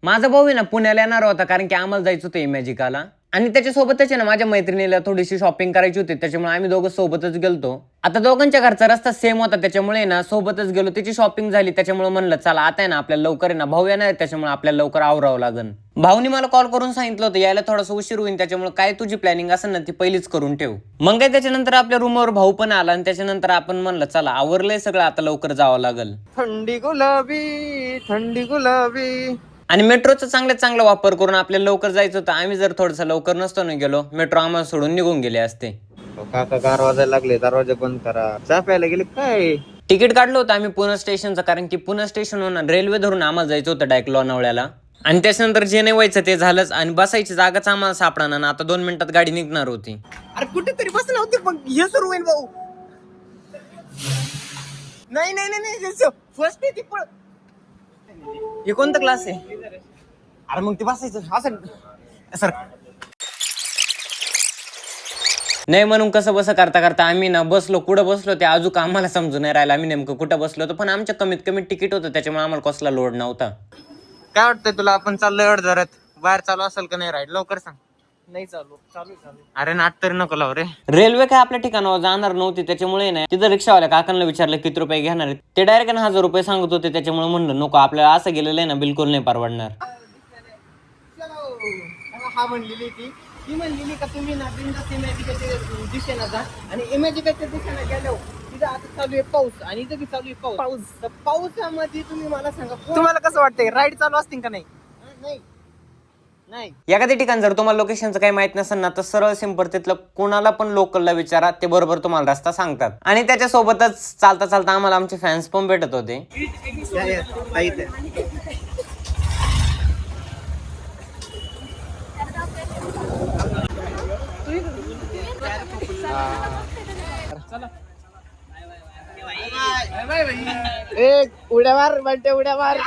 माझा भाऊ आहे ना पुण्याला येणार होता, कारण की आम्हाला जायचं होतं इमॅजिकाला. आणि त्याच्यासोबतच आहे ना माझ्या मैत्रिणीला थोडीशी शॉपिंग करायची होती, त्याच्यामुळे आम्ही दोघं सोबतच गेलतो. आता दोघांच्या घरचा रस्ता सेम होता, त्याच्यामुळे ना सोबतच गेलो. त्याची शॉपिंग झाली, त्याच्यामुळे म्हणलं चला आता आहे ना आपल्याला लवकर आहे ना भाऊ येणार आहे, त्याच्यामुळे आपल्याला लवकर आवरावं लागेल. भाऊनी मला कॉल करून सांगितलं होतं यायला थोडासा उशीर होईल, त्याच्यामुळे काय तुझी प्लॅनिंग असेल ना ती पहिलीच करून ठेव. मग काय त्याच्यानंतर आपल्या रूमवर भाऊ पण आला आणि त्याच्यानंतर आपण म्हणलं चला आवरलंय सगळं, आता लवकर जावं लागेल. थंडी गुलाबी थंडी गुलाबी. आणि मेट्रोचा चांगला वापर करून आपल्याला लवकर जायचं होतं. आम्ही जर थोडंसं लवकर नसतो ना गेलो, मेट्रो आम्हाला सोडून निघून गेले असते. काका गार वाजायला लागले, दरवाजा बंद करा. चहा प्यायला गेले काय? तिकीट काढलं होतं आम्ही पुणे स्टेशनचं, कारण की पुणे स्टेशनवरून रेल्वे धरून आम्हाला जायचं होतं डायरेक्ट लोणावळ्याला. आणि त्याच्यानंतर जे नाही व्हायचं ते झालंच, आणि बसायची जागाच आम्हाला सापडणार ना. आता 2 मिनिटात गाडी निघणार होती. अरे कुठेतरी बसला होते, पण हे सुरू होईल भाऊ. नाही नाही नाही फर्स्ट ती पण. हे कोणता क्लास आहे? अरे मग ते बसायचं असं सर. नाही म्हणून कसं बसं करता करता आम्ही ना बसलो. कुठं बसलो ते अजून आम्हाला समजून नाही राहिलं आम्ही नेमकं कुठं बसलो होतो. पण आमच्या कमीत कमी तिकीट होतं, त्याच्यामुळे आम्हाला कसला लोड नव्हता. काय वाटतंय तुला? आपण चाललोय अर्धवट, बाहेर चालू असेल का नाही राईड? लवकर सांग. नाही चालू. अरे नाट तरी नको लाव रे. रेल्वे काय आपल्या ठिकाणावर जाणार नव्हती, त्याच्यामुळे नाही तिथं रिक्षावाल्या काकांना विचारलं किती रुपये घेणार आहेत. ते डायरेक्ट 1000 रुपये सांगत होते, त्याच्यामुळे म्हणलं नको, आपल्याला असं गेलेलं आहे ना बिलकुल नाही परवडणार. हा म्हणलेली ती म्हणलेली का तुम्ही ना बिंदास इमॅजिकाच्या दिशेला जा, आणि इमॅजिकाच्या दिशेला गेलो तिथं आता चालू आहे पाऊस, आणि इथं बी चालू आहे पाऊस. तर पावसामध्ये तुम्ही मला सांगा तुम्हाला कसं वाटतंय, राईड चालू असतील का नाही? नाही. एखाद्या ठिकाण जर तुम्हाला लोकेशनचं काही माहित नसेल ना, तर सरळ सिंपल तिथलं कोणाला पण लोकलला विचारा, ते बरोबर तुम्हाला रस्ता सांगतात. आणि त्याच्यासोबतच चालता चालता आम्हाला आमचे फॅन्स पण भेटत होते. एक उड्या मार बंटे, उड्या मार.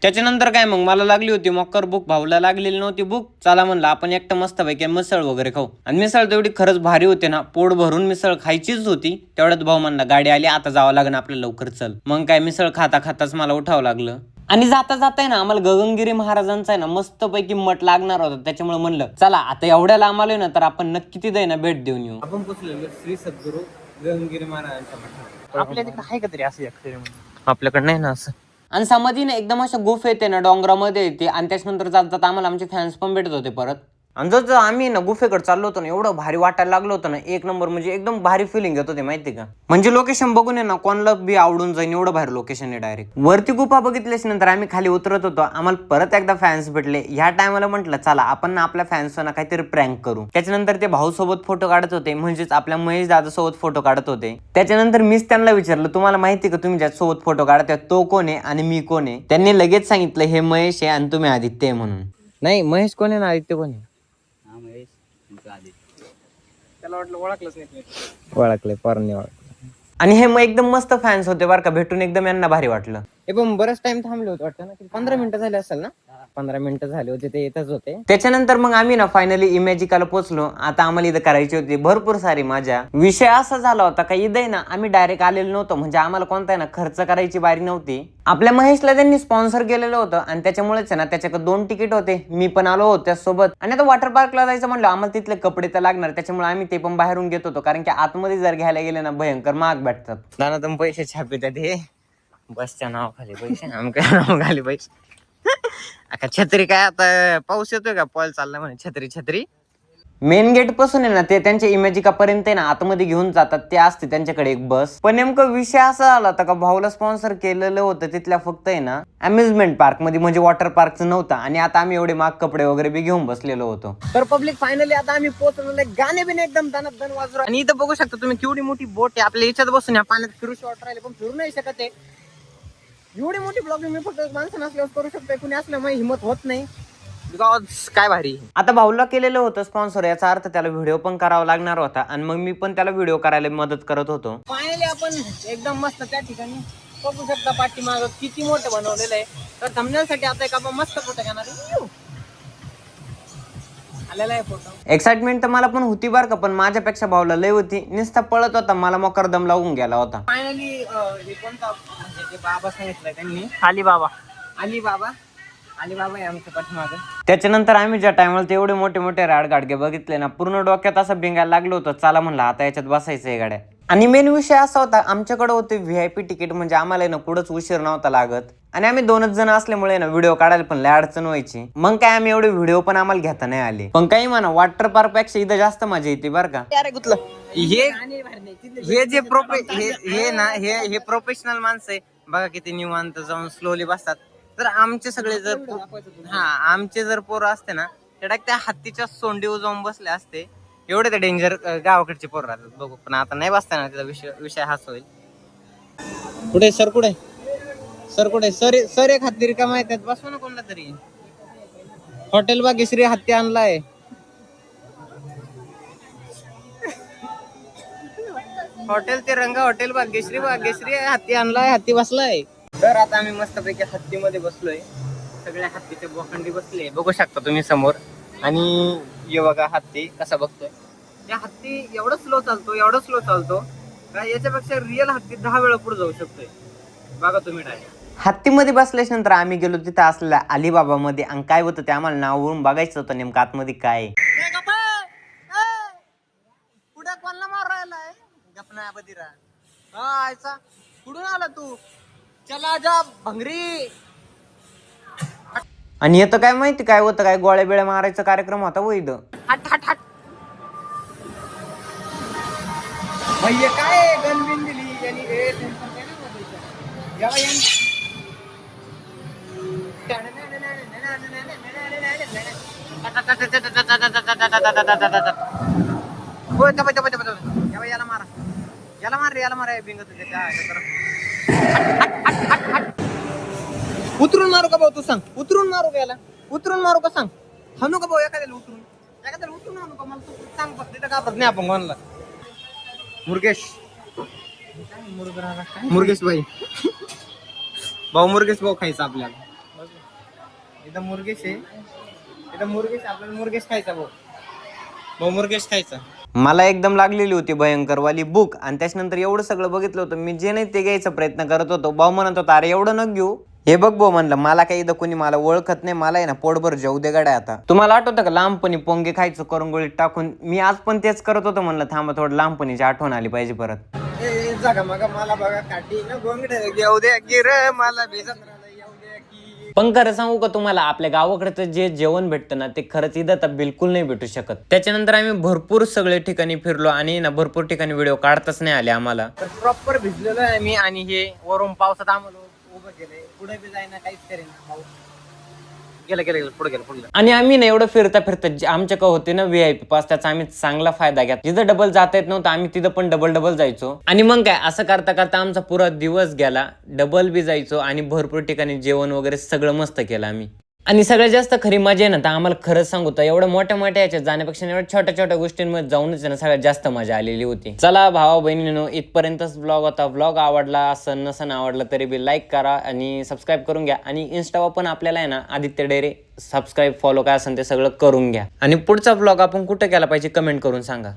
त्याच्यानंतर काय मग मला लागली होती मकर भूक, भाऊला लागलेली नव्हती भूक. चला म्हणलं आपण एकटं मस्तपैकी मिसळ वगैरे खाऊ. आणि मिसळ तेवढी खरंच भारी होते ना, पोट भरून मिसळ खायचीच होती. तेवढ्यात भाऊ म्हणला गाडी आली, आता जावं लागेल आपल्याला लवकर, चल. मग काय मिसळ खाता खाताच मला उठावं लागलं. आणि जाता जाता ना आम्हाला गगनगिरी महाराजांचा आहे ना मस्तपैकी मठ लागणार होता, त्याच्यामुळे म्हणलं चला आता एवढ्या लांब आलोय ना, तर आपण नक्की तिथे ना भेट देऊन येऊ. आपण पोचलेलो श्री सद्गुरू गगनगिरी महाराजांच्या मठावर. आपल्या तिकडे आहे का तरी असं अक्षर? आपल्याकडे नाही ना असं. आणि समाधी ना एकदम अशा गुफे येते ना, डोंगरामध्ये येते. आणि त्याच्यानंतर जात जात आम्हाला आमचे फॅन्स पण भेटत होते परत. आणि जर आम्ही ना गुफेकडे चाललो होतो ना, एवढं भारी वाटायला लागलं होतं ना, एक नंबर. म्हणजे एकदम भारी फिलिंग येत होते माहिती का. म्हणजे लोकेशन बघून आहे ना कोणाला बी आवडून जाईन, एवढं भारी लोकेशन आहे. डायरेक्ट वरती गुफा बघितल्याच्या नंतर आम्ही खाली उतरत होतो. आम्हाला परत एकदा फॅन्स भेटले. ह्या टायमाला म्हटलं चला आपण ना आपल्या फॅन्स ना काहीतरी प्रँक करू. त्याच्यानंतर ते भाऊ सोबत फोटो काढत होते, म्हणजेच आपल्या महेश दादा सोबत फोटो काढत होते. त्याच्यानंतर मीच त्यांना विचारलं तुम्हाला माहिती का तुम्ही ज्या सोबत फोटो काढताय तो कोण आहे आणि मी कोण आहे. त्यांनी लगेच सांगितलं हे महेश आहे आणि तुम्ही आदित्य आहे म्हणून. नाही, महेश कोण आहे ना आदित्य कोण आहे? त्याला वाटलं ओळखलंच नाही. ओळखले परने ओळखलं. आणि हे मग एकदम मस्त फॅन्स होते बरं का, भेटून एकदम यांना भारी वाटलं. हे पण बरंच टाइम थांबले होते वाटतं ना, 15 मिनिटं झाले असेल ना? 15 मिनिटं झाले होते, ते येतच होते. त्याच्यानंतर मग आम्ही ना फायनली इमॅजिकाला पोहोचलो. आता आम्हाला इथं करायची होती भरपूर सारी मजा. विषय असा झाला होता का इथं ना आम्ही डायरेक्ट आलेलो नव्हतो, म्हणजे आम्हाला कोणता ना खर्च करायची बारी नव्हती. आपल्या महेशला त्यांनी स्पॉन्सर केलेलं होतं, आणि त्याच्यामुळेच ना त्याच्याकडे 2 तिकीट होते. मी पण आलो होतो त्यासोबत. आणि आता वॉटर पार्कला जायचं म्हणलं आम्हाला तिथले कपडे तर लागणार, त्याच्यामुळे आम्ही ते पण बाहेरून घेत होतो, कारण की आतमध्ये जर घ्यायला गेले ना भयंकर महाग भेटतात. दाना तुम पैसे छापितात हे बसच्या नावाखाली पैसे, आमच्या नावाखाली पैसे. आता छत्री काय, आता पाऊस येतोय का, पॉल चाललाय म्हणे छत्री छत्री. मेन गेट पासून आहे ना ते त्यांच्या इमॅजिका पर्यंत ना आतमध्ये घेऊन जातात. ते असते त्यांच्याकडे एक बस. पण नेमकं विषय असा झाला होता का भाऊला स्पॉन्सर केलेलं होतं तिथल्या फक्त आहे ना अम्युजमेंट पार्क मध्ये, म्हणजे वॉटर पार्कचं नव्हतं. आणि आता आम्ही एवढे महाग कपडे वगैरे बी घेऊन बसलेलो होतो. तर पब्लिक फायनली आता आम्ही पोहोचलो. गाणे बिने एकदम दन वाजू. आणि इथं बघू शकता तुम्ही केवढी मोठी बोट आहे. आपल्या याच्यात बसून या पाण्यात फिरू वाटत राहिले, पण फिरू नाही शकत आहे. एवढी मोठी ब्लॉगिंग मी फक्त माणसं नसल्यावर करू शकतो, कुणी असल्यामुळे हिंमत होत नाही. काय भारी. आता भाऊला केलेलं होतं स्पॉन्सर, याचा अर्थ त्याला व्हिडिओ पण करावा लागणार होता. आणि मग मी पण त्याला व्हिडिओ करायला मदत करत होतो. फायनली आपण एकदम मस्त त्या ठिकाणी बघू शकता. पाठीमागं किती मोठं बनवलेलं आहे. तर थांबण्यासाठी आता एक आपण मस्त फोटो घेणार. आलेला आहे फोटो. एक्साइटमेंट तर मला पण होती बरं का, पण माझ्यापेक्षा भावला लय होती. नुसता पळत होता, मला मोकरदम लावून गेला होता. फायनली हे कोणता म्हणजे जे बाबा सांगितलं त्यांनी, अलिबाबा अलिबाबा आहे आमच्या पाठीमागं. त्याच्यानंतर आम्ही ज्या टायमाला ते एवढे मोठे मोठे गाडगे बघितले ना, पूर्ण डोक्यात असं भिंगायला लागलो होतं. चला म्हणलं आता याच्यात बसायचं आहे गाड्या. आणि मेन विषय असा होता, आमच्याकडे होते VIP तिकीट, म्हणजे आम्हाला ना कुठंच उशीर नव्हता लागत. आणि आम्ही 2च जण असल्यामुळे ना व्हिडिओ काढायला पण लय अडचण व्हायची. मग काय आम्ही एवढे व्हिडिओ पण आम्हाला घेता नाही आले. पण काही म्हणा, वॉटर पार्क पेक्षा इथं जास्त मजा येते बरं का. अरे गुतलं. हे जे हे प्रोफेशनल माणसं आहे बघा, किती निवांत जाऊन स्लोली बसतात. तर आमचे सगळे आमचे जर पोरं असते ना, त्या हत्तीच्या सोंडीवर जाऊन बसले असते. एवढे ते डेंजर गावाकडचे पोरं राहतात बघू. पण आता नाही बसता ना, त्याचा विषय हाच होईल. कुठे सर एक हत्ती रिकामा आहे, त्यात बसवा ना कोणला तरी. हॉटेल भाग्यश्री हत्ती आणलाय. हॉटेल तिरंगा हॉटेल भाग्यश्री हत्ती आणलाय, हत्ती बसलाय. तर आता आम्ही मस्तपैकी हत्तीमध्ये बसलोय. सगळ्या हत्तीच्या बोखंडी बसले, बघू शकता तुम्ही समोर. आणि हे बघा हत्ती कसा बघतोय. या हत्ती एवढा स्लो चालतो का याच्यापेक्षा रिअल हत्ती 10 वेळा पुढे जाऊ शकतोय. बघा तुम्ही डायरेक्ट. हत्तीमध्ये बसल्याच्या नंतर आम्ही गेलो तिथं असलेल्या अलिबाबा मध्ये. आणि काय होतं ते आम्हाला नाववरून बघायचं होतं, नेमकं आतमध्ये काय. पुढे कोणाला मार राहिलाय गपना बदिरा. कुठून आला तू? चला जा भंगरी. आणि येतं काय माहिती काय होतं, काय गोळ्या बिळ्या मारायचा कार्यक्रम होता वो इथं. हट भैया काय गनबिन दिली यांनी. याला मारा बिंग तुझ्या. उतरून मारू का भाऊ, तू सांग. उतरून मारू का याला? उतरून मारू का सांग. हाणू का भाऊ एखाद्याला उतरून हाणू का? मला तू सांग फक्त. तिथं घाबरत नाही आपण कोणाला. मुरगेश भाई भाऊ, मुरगेश भाऊ खायचा आपल्याला. इथं मुरगेश आहे, आपल्याला मुरगेश खायचा भाऊ मुरगेश खायचा. मला एकदम लागलेली होती भयंकर वाली भूक. आणि त्याच्यानंतर एवढं सगळं बघितलं होतं मी, जे नाही ते घ्यायचा प्रयत्न करत होतो. भाऊ म्हणत होता अरे एवढं न घेऊ. हे बघ भाऊ म्हणलं, मला काही इथं कोणी मला ओळखत नाही, मला आहे ना पोटभर जेवू दे गाड्या. आता तुम्हाला आठवतं का लहानपणी पोंगे खायचं करंगोळीत टाकून? मी आज पण तेच करत होतो. म्हणलं थांबा थोडं लहानपणीची आठवण आली पाहिजे परत. जागा मग मला बघा काठी न गोंगडे घेऊ दे गिर मला भेजत. पण खरं सांगू का तुम्हाला, आपल्या गावाकडचं जे जेवण भेटतं ना, ते खरंच इथं तर बिलकुल नाही भेटू शकत. त्याच्यानंतर आम्ही भरपूर सगळे ठिकाणी फिरलो आणि ना भरपूर ठिकाणी व्हिडिओ काढताच नाही आले आम्हाला. प्रॉपर भिजलेलो आहे मी. आणि हे वरून पावसात आम्हाला उभं केलंय. पुढे बी जाईना, काहीच करेना. गेलं पुढे. आणि आम्ही ना एवढं फिरता आमच्या का होते ना VIP पास, त्याचा आम्ही चांगला फायदा घ्या. जिथं डबल जाता येत नव्हतं आम्ही तिथं पण डबल जायचो. आणि मग काय असं करता आमचा पुरा दिवस गेला. डबल बी जायचो आणि भरपूर ठिकाणी जेवण वगैरे सगळं मस्त केलं आम्ही. आणि सगळ्यात जास्त खरी मजा आहे ना, तर आम्हाला खरंच सांगू तर एवढ्या मोठ्या याच्यात जाण्यापेक्षा एवढ्या छोट्या गोष्टींमध्ये जाऊनच ना सगळ्यात जास्त मजा आलेली होती. चला भावा बहिणींनो, इथपर्यंतच व्लॉग होता. व्लॉग आवडला असं नसन आवडलं तरी बी लाईक करा आणि सबस्क्राईब करून घ्या. आणि इंस्टावर पण आपल्याला आहे ना आदित्य डेरे सबस्क्राईब फॉलो काय असेल ते सगळं करून घ्या. आणि पुढचा व्लॉग आपण कुठं केला पाहिजे कमेंट करून सांगा.